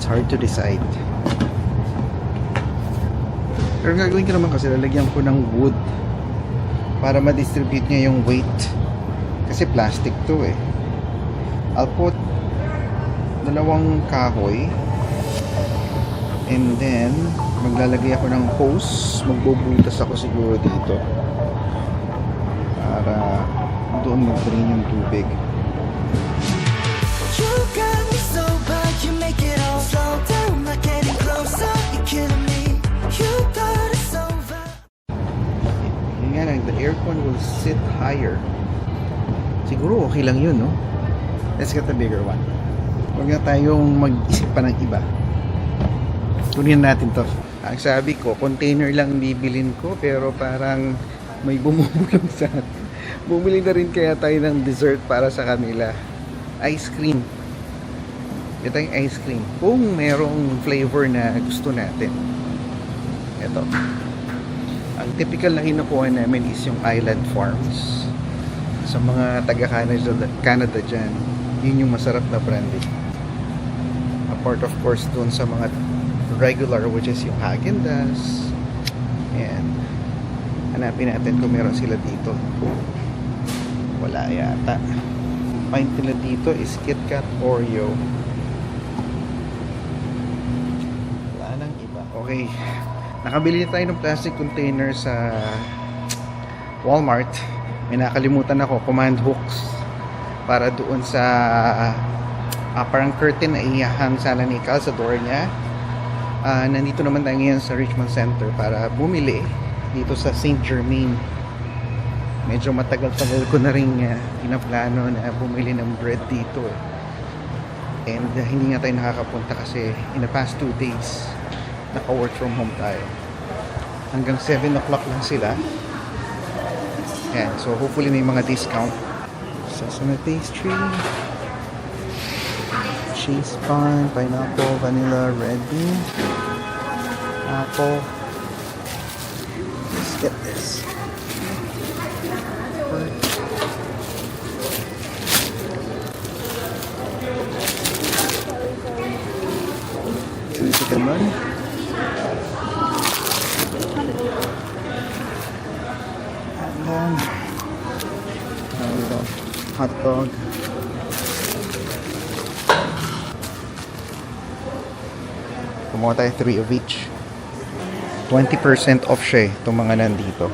hard to decide. Pero gagawin ko naman kasi lalagyan ko ng wood para ma-distribute niya yung weight. Kasi plastic to eh. I'll put dalawang kahoy and then maglalagay ako ng hose. Magbubutas ako siguro dito para doon mag-drain yung tubig. You got me so bad, you make it all slow down, not getting closer, you're killing me. You got it so bad. Yun nga lang, the aircon will sit higher. Siguro okay lang yun, no? Let's get the bigger one. Huwag na tayong mag-isip pa ng iba. Kunin natin to. Ang sabi ko, container lang bibilin ko, pero parang may bumubulong sa atin. Bumili na rin kaya tayo ng dessert para sa kanila. Ice cream. Ito yung ice cream. Kung merong flavor na gusto natin. Ito. Ang typical na kinukuha namin is yung Island Farms. Sa mga taga-Canada dyan, yun yung masarap na brandy. Apart of course dun sa mga regular, which is yung Häagen-Dazs. And hanapin natin kung meron sila dito. Wala yata. Pint nila dito is KitKat Oreo. Wala nang iba. Okay. Nakabili tayo ng plastic container sa Walmart. May nakalimutan ako, command hooks para doon sa parang curtain na ihahang sana ni Cal sa door niya. Nandito naman tayo ngayon sa Richmond Center para bumili dito sa St. Germain. Medyo matagal-tagal ko na rin pinaplano na bumili ng bread dito eh. And hindi nga tayo nakakapunta kasi in the past 2 days naka-work from home tayo. Hanggang 7 o'clock lang sila. Yan, so hopefully may mga discount. Sesame pastry, cheese bun, pineapple, vanilla, red bean, apple. Let's get this. Chicken bun. And then hot dog. Kumuha tayo 3 of each. 20% off siya eh, itong mga nandito.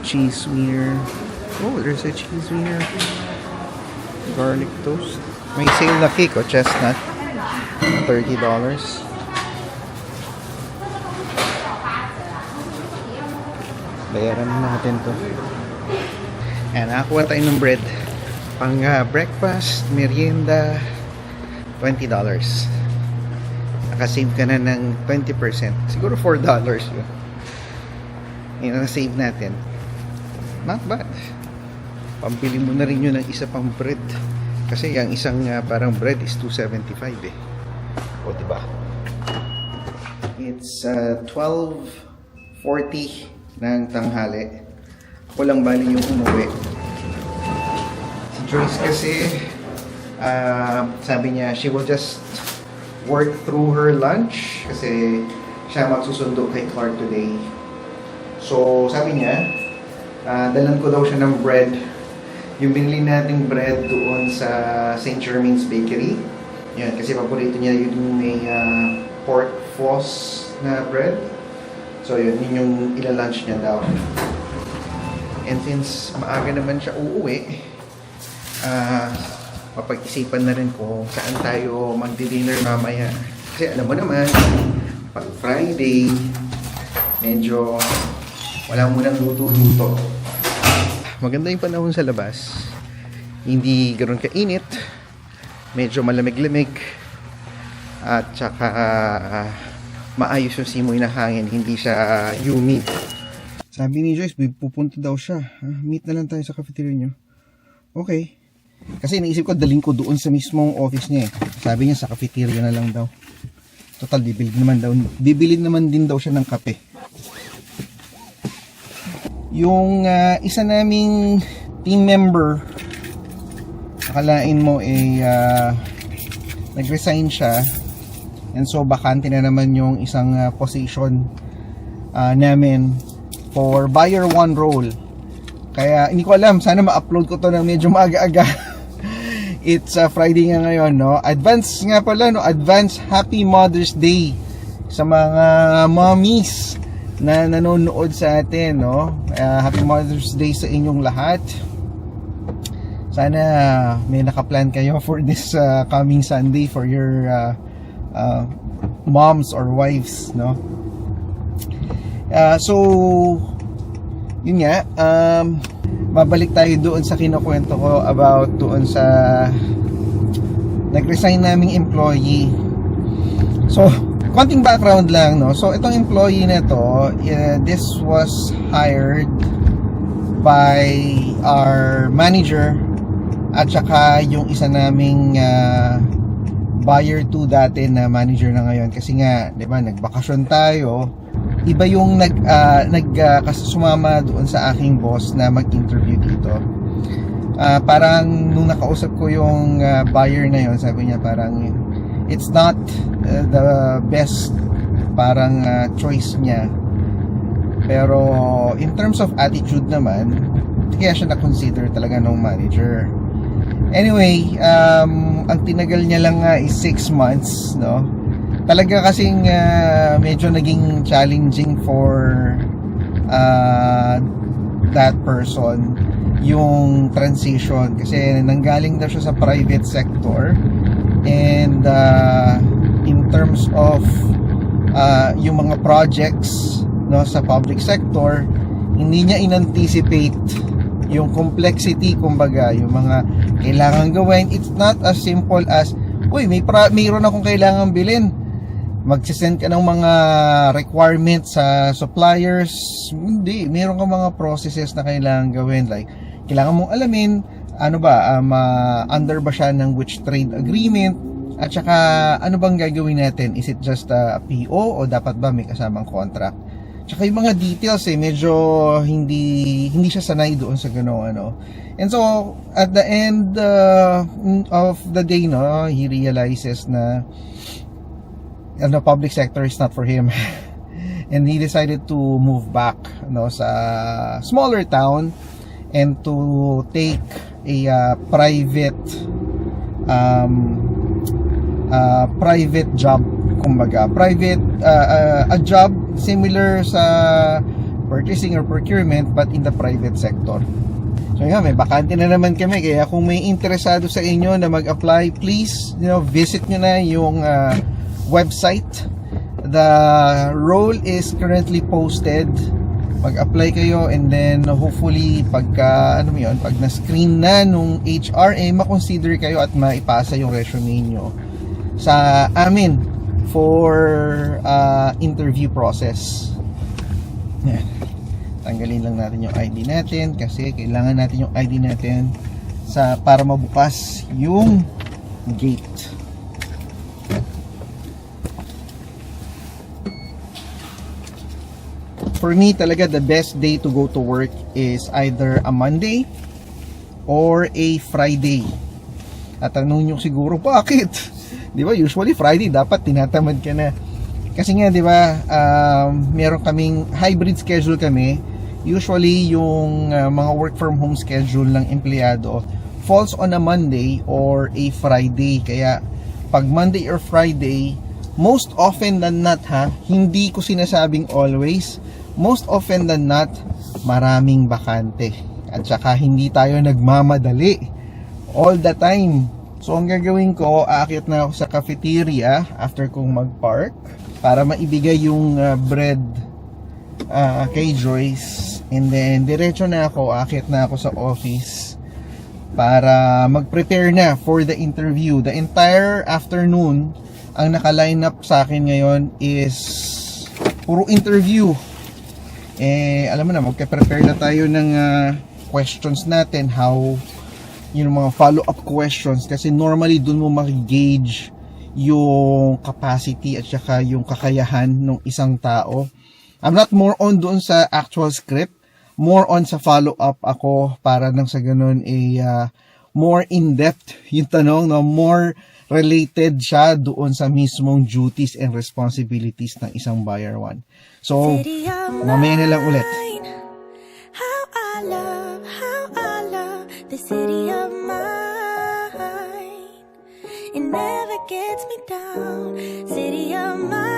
Cheese wiener. Oh, there's a cheese wiener. Garlic toast. May sale na cake o chestnut. $30. Bayaran natin to. Ayan, nakakuha tayo ng bread. Pang breakfast, merienda, $20. Nakasave ka na ng 20%. Siguro $4 yun. Yan ang save natin. Not bad. Pambili mo na rin yun ng isa pang bread. Kasi yung isang parang bread is $2.75 eh. O diba? It's 12:40 ng tanghali. Ako lang bali yung umuwi. Si Joyce kasi sabi niya she will just work through her lunch kasi siya magsusundo kay Clark today. So sabi niya dalan ko daw siya ng bread. Yung binili nating bread doon sa St. Germain's Bakery. Yan, kasi paborito niya yung may pork floss na bread. So yun yung ila-lunch niya daw. And since maaga naman siya uuwi, mapag-isipan na rin kung saan tayo magdi-dinner mamaya. Kasi alam mo naman, pag Friday, medyo wala mo nang luto-luto. Maganda yung panahon sa labas. Hindi ganoon kainit. Medyo malamig-lamig. At saka maayos yung simoy na hangin. Hindi siya humid. Sabi ni Joyce, pupunta daw siya. Meet na lang tayo sa cafeteria niyo. Okay. Kasi naisip ko, daling ko doon sa mismong office niya eh. Sabi niya sa cafeteria na lang daw. Total, bibili naman din daw siya ng kape. Yung isa naming team member, akalain mo nag-resign siya. And so bakante na naman yung isang position namin for buyer 1 role. Kaya hindi ko alam, sana ma-upload ko to ng medyo maaga-aga. It's Friday nga ngayon, no? Advance nga pala, no? Advance Happy Mother's Day sa mga mommies na nanonood sa atin, no? Happy Mother's Day sa inyong lahat. Sana may nakaplan kayo for this coming Sunday for your moms or wives, no? So yun nga, babalik tayo doon sa kinukwento ko about doon sa nag-resign naming employee. So konting background lang, no? So itong employee na to, this was hired by our manager at saka yung isa naming buyer 2 dati na manager na ngayon, kasi nga 'di ba nagbakasyon tayo. Iba yung sumama doon sa aking boss na mag-interview dito. Parang nung nakausap ko yung buyer na yon, sabi niya parang it's not the best parang choice niya. Pero in terms of attitude naman, kaya siya na-consider talaga ng manager. Anyway, ang tinagal niya lang is 6 months, no? Talaga kasing medyo naging challenging for that person yung transition, kasi nanggaling daw siya sa private sector, and in terms of yung mga projects, no, sa public sector, hindi niya in-anticipate yung complexity, kumbaga yung mga kailangan gawin. It's not as simple as, uy, mayroon akong kailangan bilhin, magsisend ka ng mga requirements sa suppliers. Hindi, meron ka mga processes na kailangan gawin, like kailangan mong alamin ano ba, under ba siya ng which trade agreement, at saka ano bang gagawin natin, is it just a PO o dapat ba may kasamang contract. Tsaka yung mga details medyo hindi siya sanay doon sa gano'n, ano. And so at the end of the day, no, he realizes na public sector is not for him. And he decided to move back, no, sa smaller town and to take a private job, kumbaga a job similar sa purchasing or procurement but in the private sector. So yeah, may bakante na naman kami, kaya kung may interesado sa inyo na mag-apply, please, visit nyo na yung website. The role is currently posted. Mag-apply kayo, and then hopefully pag na-screen na nung HR, makonsider kayo at maipasa yung resume nyo sa amin for interview process. Yan. Tanggalin lang natin yung ID natin kasi kailangan natin yung ID natin para mabukas yung gate. For me talaga, the best day to go to work is either a Monday or a Friday. At tanong nyo siguro, bakit? Di ba, usually Friday dapat tinatamad ka na. Kasi nga, di ba, meron kaming hybrid schedule kami. Usually, yung mga work from home schedule ng empleyado falls on a Monday or a Friday. Kaya, pag Monday or Friday, most often than not, hindi ko sinasabing always, most often than not, maraming bakante. At saka hindi tayo nagmamadali all the time. So ang gagawin ko, aakyat na ako sa cafeteria after kong mag-park para maibigay yung bread kay Joyce. And then diretso na ako, aakyat na ako sa office para mag-prepare na for the interview. The entire afternoon, ang naka-line up sa akin ngayon is puro interview. Alam mo na, magka-prepare na tayo ng questions natin, mga follow-up questions, kasi normally dun mo mag-gauge yung capacity at saka yung kakayahan ng isang tao. I'm not more on doon sa actual script, more on sa follow-up ako para nang sa ganun more in-depth yung tanong, no? More related siya doon sa mismong duties and responsibilities ng isang buyer 1. So, City of mamaya na lang ulit. mine. How I love the city of mine. It never gets me down. City of mine.